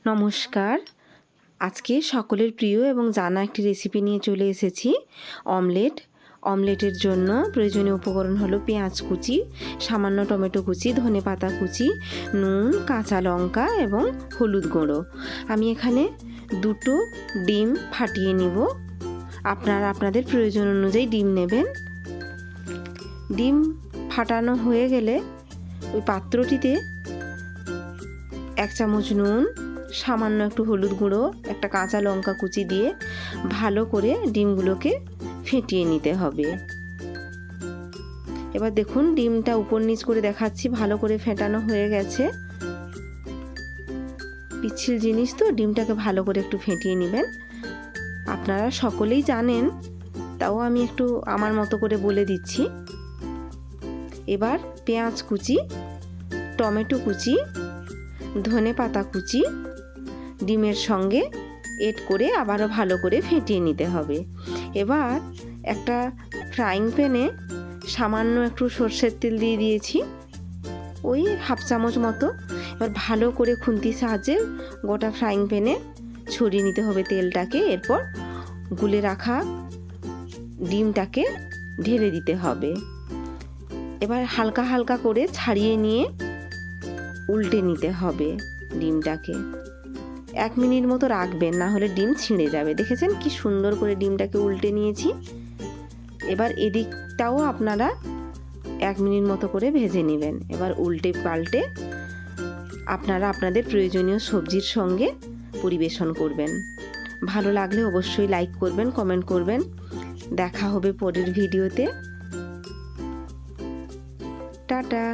নমস্কার। আজকে সকলের প্রিয় এবং জানা একটি রেসিপি নিয়ে চলে এসেছি, অমলেট। অমলেটের জন্য প্রয়োজনীয় উপকরণ হলো পেঁয়াজ কুচি, সামান্য টমেটো কুচি, ধনেপাতা কুচি, নুন, কাঁচা লঙ্কা এবং হলুদ গুঁড়ো। আমি এখানে 2টো ডিম ফাটিয়ে নিব। আপনারা আপনাদের প্রয়োজন অনুযায়ী ডিম নেবেন। ডিম ফাটানো হয়ে গেলে ওই পাত্রটিতে 1 চামচ নুন, সামান্য একটু হলুদ গুঁড়ো, একটা কাঁচা লঙ্কা কুচি দিয়ে ভালো করে ডিমগুলোকে ফেটিয়ে নিতে হবে। এবার দেখুন ডিমটা উপর নিচ করে দেখাচ্ছি, ভালো করে ফেটানো হয়ে গেছে। পিচ্ছিল জিনিস তো, ডিমটাকে ভালো করে একটু ফেটিয়ে নেবেন। আপনারা সকলেই জানেন, তাও আমি একটু আমার মতো করে বলে দিচ্ছি। এবার পেঁয়াজ কুচি, টমেটো কুচি, ধনেপাতা কুচি ডিমের সঙ্গে এড করে আবারও ভালো করে ফেটিয়ে নিতে হবে। এবার একটা ফ্রাইং প্যানে সামান্য একটু সর্ষের তেল দিয়ে দিয়েছি, ওই 1/2 চামচ মতো। এবার ভালো করে খুন্তির সাহায্যে গোটা ফ্রাইং প্যানে ছড়িয়ে নিতে হবে তেলটাকে। এরপর গুলে রাখা ডিমটাকে ঢেলে দিতে হবে। এবার হালকা হালকা করে ছাড়িয়ে নিয়ে উল্টে নিতে হবে ডিমটাকে। 1 মিনিট মতো রাখবেন, না হলে ডিম ছিঁড়ে যাবে। দেখেছেন কি সুন্দর করে ডিমটাকে উল্টে নিয়েছি। এবার এদিকটাও আপনারা 1 মিনিট মতো করে ভেজে নেবেন। এবার উল্টে পাল্টে আপনারা আপনাদের প্রয়োজনীয় সবজির সঙ্গে পরিবেশন করবেন। ভালো লাগলে অবশ্যই লাইক করবেন, কমেন্ট করবেন। দেখা হবে পরের ভিডিওতে। টাটা।